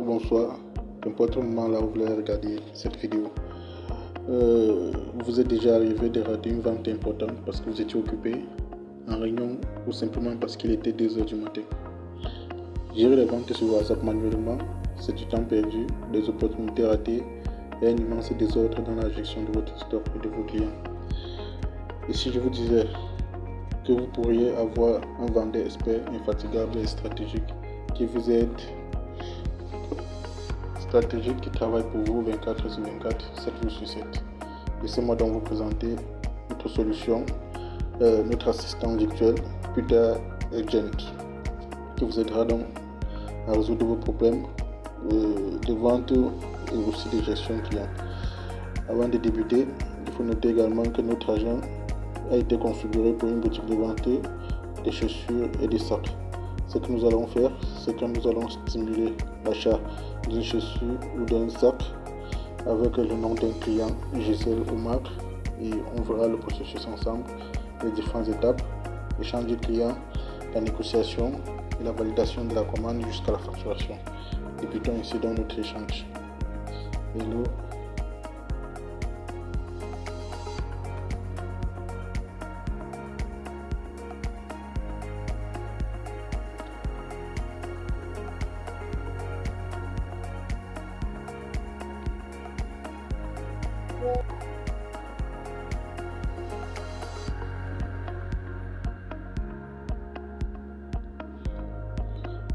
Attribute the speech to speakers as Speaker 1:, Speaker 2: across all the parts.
Speaker 1: bonsoir, n'importe moment là où vous voulez regarder cette vidéo. Vous êtes déjà arrivé de rater une vente importante parce que vous étiez occupé en réunion ou simplement parce qu'il était 2 heures du matin. Gérer les ventes sur WhatsApp manuellement, c'est du temps perdu, des opportunités ratées et un immense désordre dans la gestion de votre stock et de vos clients. Et si je vous disais que vous pourriez avoir un vendeur expert, infatigable et stratégique qui vous aide, qui travaille pour vous 24 sur 24, 7 jours sur 7. Laissez-moi donc vous présenter notre solution, notre assistant virtuel, Putter Agent, qui vous aidera donc à résoudre vos problèmes de vente et aussi de gestion client. Avant de débuter, il faut noter également que notre agent a été configuré pour une boutique de vente des chaussures et des sacs. Ce que nous allons faire, c'est que nous allons stimuler l'achat d'une chaussure ou d'un sac avec le nom d'un client, Gisèle ou Marc, et on verra le processus ensemble, les différentes étapes, l'échange du client, la négociation et la validation de la commande jusqu'à la facturation. Débutons ici dans notre échange. Hello.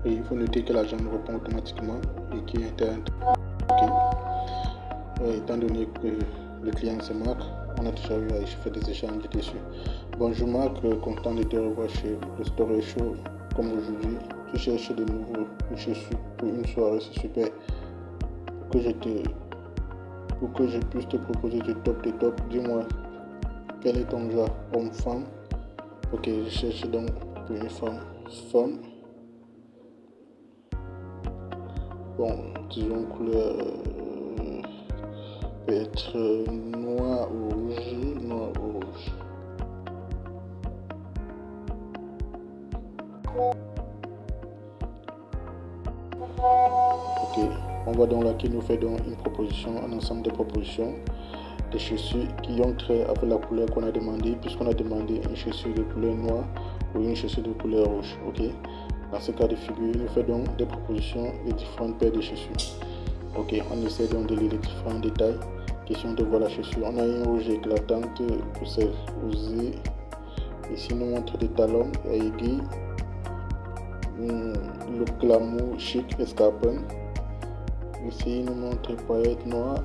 Speaker 1: Et il faut noter que l'agent nous répond automatiquement et qui est internet. Étant donné que le client c'est Marc, on a déjà eu à faire des échanges dessus. Bonjour Marc, content de te revoir chez le Store est chaud comme aujourd'hui. Tu cherches de nouveaux chaussures pour une soirée, c'est super. Pour que je puisse te proposer du top des tops, dis-moi quel est ton genre, homme-femme. Ok, je cherche donc pour une femme. Bon, disons couleur peut être noir ou rouge. Ok, on va donc là qui nous fait donc une proposition, un ensemble de propositions, des chaussures qui ont trait avec la couleur qu'on a demandé, puisqu'on a demandé une chaussure de couleur noire ou une chaussure de couleur rouge. Ok. Dans ce cas de figure, il nous fait donc des propositions de différentes paires de chaussures. Ok, on essaie donc de lire les différents détails. Question de voir la chaussure. On a une rouge éclatante pour celle osée. Ici, il nous montre des talons à aiguilles. Le glamour chic escarpin. Ici, il nous montre paillettes noires,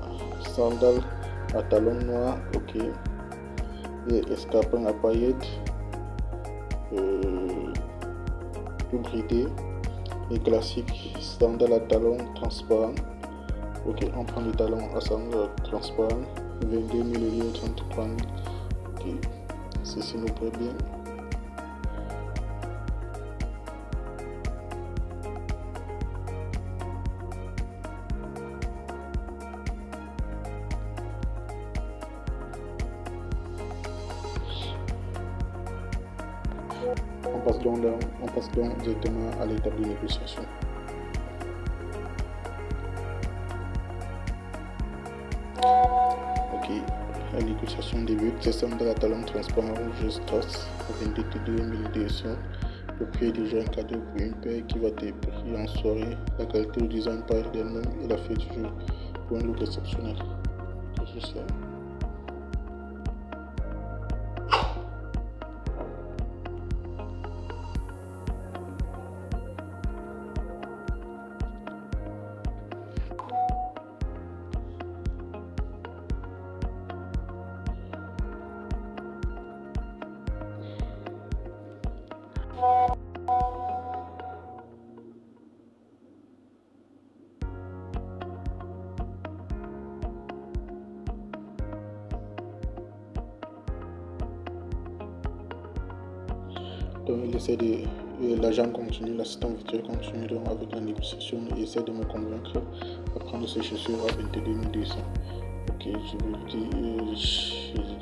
Speaker 1: sandales à talons noirs. Ok, et escarpin à paillettes. Tout bridé, les classiques sandales à talons transparents. Ok, on prend les talons à sandales transparents, 22 ml, 33 000. Ok, ceci nous plaît bien. On passe donc directement à l'étape de négociation. Ok, la négociation débute. C'est sandales à talons transparents rouge Strass à 22 200. Le prix est déjà un cadeau pour une paire qui va te briller en soirée. La qualité du design parle d'elle-même et la fête du jour pour un look exceptionnel. Je sais. Donc l'agent continue, l'assistant virtuel continue donc avec la négociation et essaie de me convaincre à prendre ces chaussures à 22 200. Ok, je vous dis,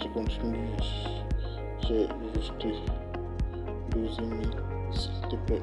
Speaker 1: je continue, j'ai juste 12 000, s'il te plaît.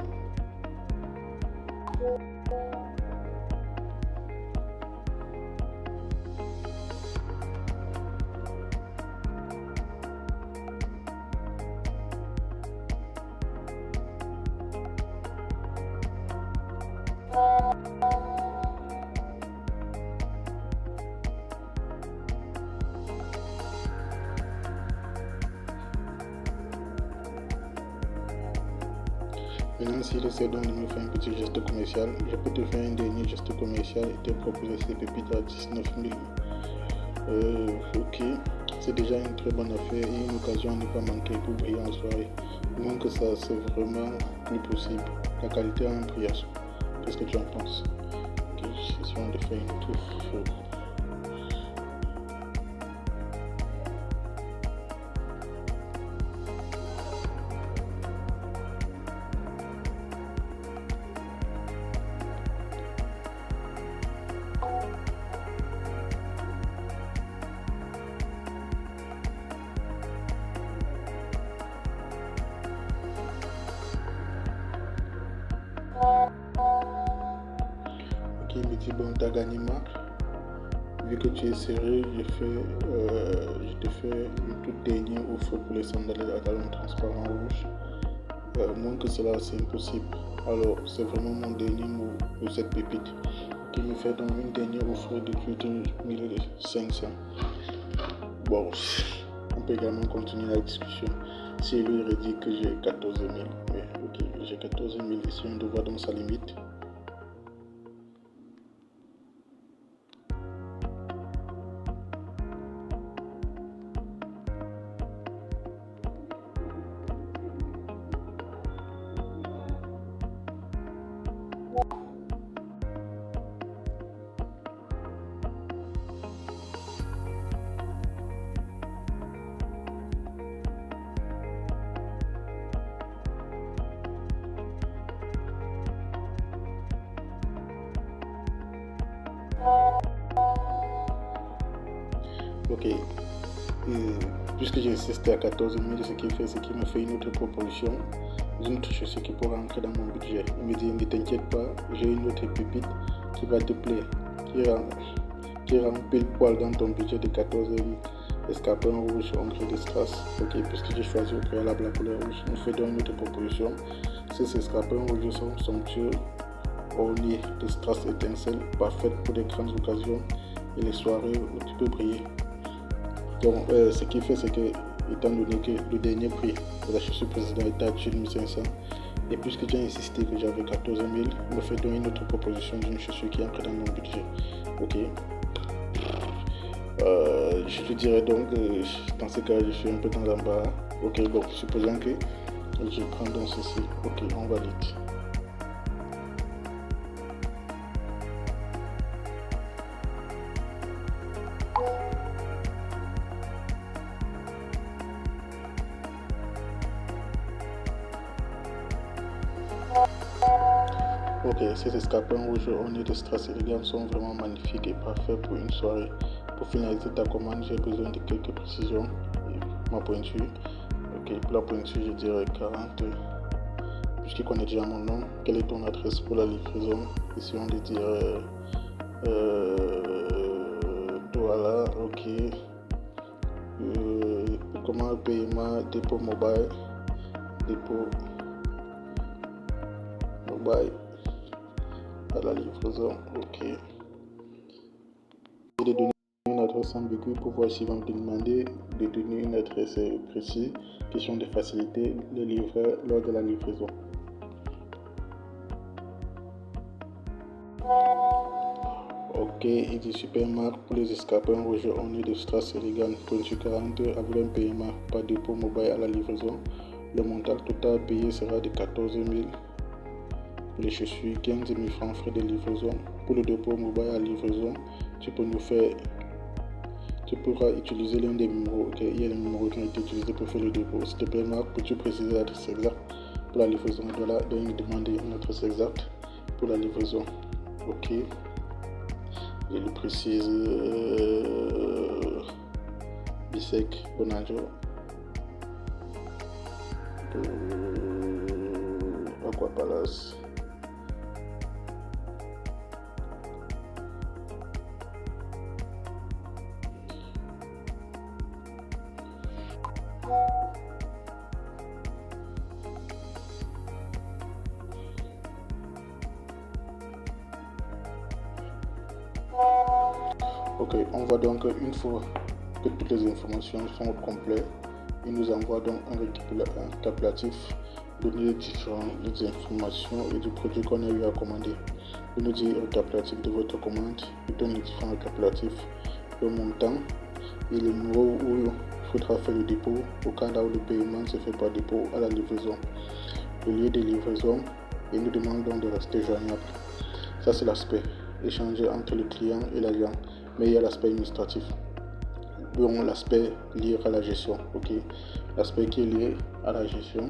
Speaker 1: Maintenant, s'il essaie donc de me faire un petit geste commercial, je peux te faire un dernier geste commercial et te proposer ces pépites à 19 000. Ok, c'est déjà une très bonne affaire et une occasion à ne pas manquer pour briller en soirée. Moins que ça, c'est vraiment plus possible. La qualité a un prix à soi. Qu'est-ce que tu en penses? Ok, essayons de faire une autre photo. Ok, mais dis bon, t'as gagné Marc. Vu que tu es sérieux, je te fais une toute dernière offre pour les sandales à talons transparents rouges. Moins que cela, c'est impossible. Alors, c'est vraiment mon dernier mot pour cette pépite qui me fait donc une dernière offre de 8 500. Bon, on peut également continuer la discussion. Si lui aurait dit que j'ai 14 000, mais ok, j'ai 14 000 ici, on doit donc sa limite. Ok, puisque j'ai insisté à 14 000, ce qu'il fait, c'est qu'il me fait une autre proposition, une autre chose qui pourra entrer dans mon budget. Il me dit, ne t'inquiète pas, j'ai une autre pépite qui va te plaire, qui rentre pile poil dans ton budget de 14 000. Escarpins rouge en gris de strass. Ok, puisque j'ai choisi au préalable la couleur rouge, on fait donc une autre proposition. Ces escarpins rouges sont somptueux, ornés de strass étincelles, parfaites pour des grandes occasions et les soirées où tu peux briller. Donc, ce qui fait, c'est que, étant donné que le dernier prix de la chaussure précédente était à 8 500, et puisque j'ai insisté que j'avais 14 000, il me fait donc une autre proposition d'une chaussure qui entre dans mon budget. Ok. Je te dirais donc, dans ce cas, je suis un peu dans l'embarras. Ok, bon, supposons que je prends donc ceci. Ok, on valide. Ok, ces escarpins rouges ornés de strass élégants sont vraiment magnifiques et parfaits pour une soirée. Pour finaliser ta commande, j'ai besoin de quelques précisions. Ma pointure. Ok, pour la pointure, je dirais 40. Puisqu'il connaît déjà mon nom, quelle est ton adresse pour la livraison? Essayons de dire voilà, ok. Comment paiement, dépôt mobile à la livraison, ok. Et de donner une adresse ambiguë pour voir s'ils vont te demander de donner une adresse précise, question de faciliter le livreur lors de la livraison. Ok, il dit Supermarque pour les escarpins rouges ornés de strass élégants, pointure 40 avec un paiement par dépôt mobile à la livraison. Le montant total payé sera de 14 000. Pour les chaussures, 15 000 francs frais de livraison. Pour le dépôt mobile à la livraison, tu pourras utiliser l'un des numéros. Ok, il y a les numéros qui ont été utilisés pour faire le dépôt. S'il te plaît, Marc, peux-tu préciser l'adresse exacte pour la livraison? Voilà, donc il me demande une adresse exacte pour la livraison. Ok. Je lui précise Bissec Bonanjo. Aqua Palace. Ok, on va donc, une fois que toutes les informations sont complètes, il nous envoie donc un récapitulatif donner les différentes informations et du produit qu'on a eu à commander. Il nous dit le récapitulatif de votre commande, il donne les différents récapitulatifs, le montant et le numéro où il faudra faire le dépôt au cas là où le paiement se fait par dépôt à la livraison, le lieu de livraison, et nous demande donc de rester joignable. Ça c'est l'aspect échangé entre le client et l'agent, mais il y a l'aspect administratif. Donc l'aspect lié à la gestion, l'aspect qui est lié à la gestion.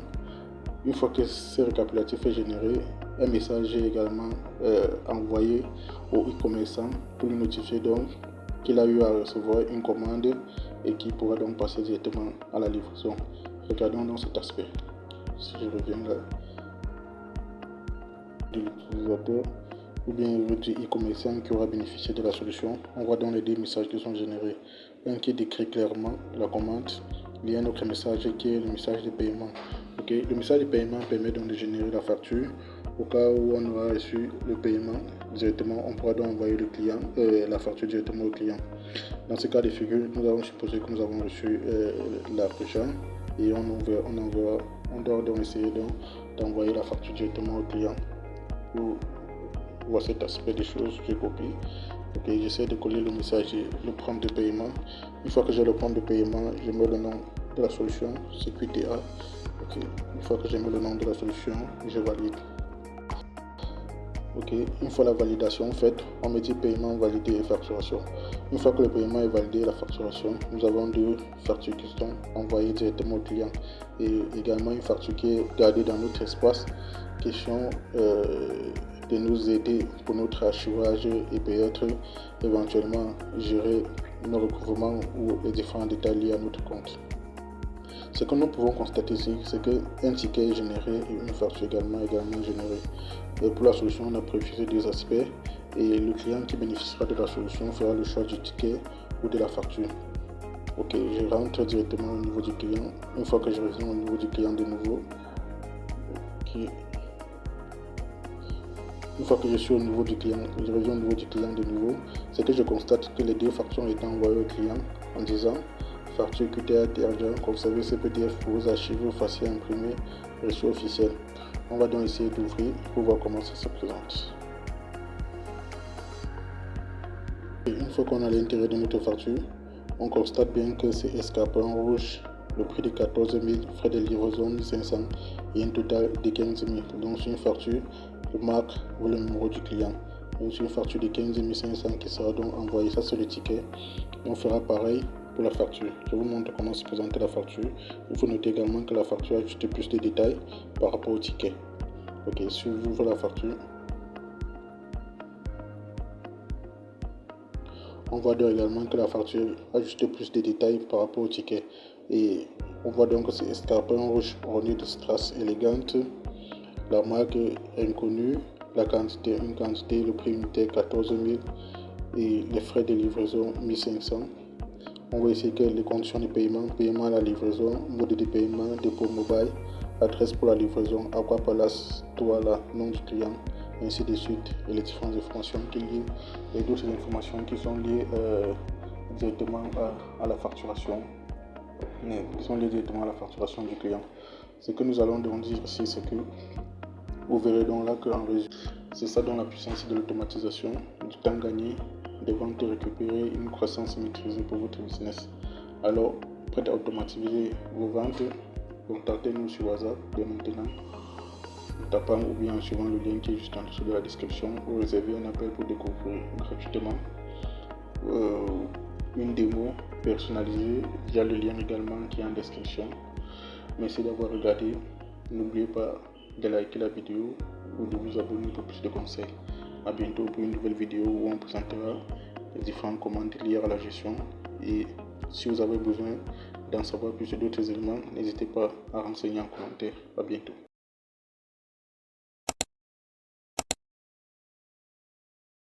Speaker 1: Une fois que ce récapitulatif est généré, un message est également envoyé au e-commerçant pour lui notifier donc qu'il a eu à recevoir une commande et qu'il pourra donc passer directement à la livraison. Regardons donc cet aspect. Si je reviens là, de l'utilisateur ou bien du e-commerçant qui aura bénéficié de la solution, on voit dans les deux messages qui sont générés. Un qui décrit clairement la commande, il y a un autre message qui est le message de paiement. Le message de paiement permet donc de générer la facture. Au cas où on aura reçu le paiement directement, on pourra donc envoyer la facture directement au client. Dans ce cas de figure, nous allons supposer que nous avons reçu l'argent et on doit donc essayer d'envoyer la facture directement au client. Pour voir cet aspect des choses, je copie. J'essaie de coller le message, le prompt de paiement. Une fois que j'ai le prompt de paiement, je mets le nom de la solution, c'est QTA. Une fois que j'ai mis le nom de la solution, je valide. Une fois la validation faite, on me dit paiement validé et facturation. Une fois que le paiement est validé et la facturation, nous avons deux factures qui sont envoyées directement au client et également une facture qui est gardée dans notre espace. Question de nous aider pour notre archivage et peut-être éventuellement gérer nos recouvrements ou les différents détails liés à notre compte. Ce que nous pouvons constater ici, c'est qu'un ticket est généré et une facture également générée. Et pour la solution, on a précisé deux aspects et le client qui bénéficiera de la solution fera le choix du ticket ou de la facture. Je rentre directement au niveau du client. Une fois que je reviens au niveau du client de nouveau, une fois que je suis au niveau du client, je reviens au niveau du client de nouveau, c'est que je constate que les deux factures ont été envoyées au client en disant facture QTA TRG, conservez ce PDF pour vos archives faciles à imprimer, reçu officiel. On va donc essayer d'ouvrir pour voir comment ça se présente. Et une fois qu'on a l'intérieur de notre facture, on constate bien que c'est escarpin rouge, le prix de 14 000, frais de livraison 1500 et un total de 15 000. Donc c'est une facture de marque ou le numéro du client. Donc c'est une facture de 15 500 qui sera donc envoyée. Ça c'est le ticket. Et on fera pareil pour la facture. Je vous montre comment se présenter la facture. Il faut noter également que la facture a juste plus de détails par rapport au ticket. Si vous ouvrez la facture, on voit donc également que la facture a juste plus de détails par rapport au ticket. Et on voit donc que c'est escarpin rouge orné de strass élégante. La marque est inconnue, la quantité, une quantité, le prix unitaire 14 000 et les frais de livraison 1500. On voit ici que les conditions de paiement à la livraison, mode de paiement, dépôt mobile, adresse pour la livraison, Aqua Palace, Douala, nom du client, ainsi de suite, et les différentes informations qui lient, et d'autres informations qui sont liées directement à la facturation, du client. Ce que nous allons donc dire ici, c'est que vous verrez donc là qu'en résumé, c'est ça dans la puissance de l'automatisation, du temps gagné, des ventes récupérées, une croissance maîtrisée pour votre business. Alors, prêt à automatiser vos ventes, contactez-nous sur WhatsApp dès maintenant, en tapant ou bien en suivant le lien qui est juste en dessous de la description ou réservez un appel pour découvrir gratuitement une démo personnalisée via le lien également qui est en description. Merci d'avoir regardé. N'oubliez pas de liker la vidéo ou de vous abonner pour plus de conseils. A bientôt pour une nouvelle vidéo où on présentera les différentes commandes liées à la gestion. Et si vous avez besoin d'en savoir plus sur d'autres éléments, n'hésitez pas à renseigner en commentaire. A bientôt.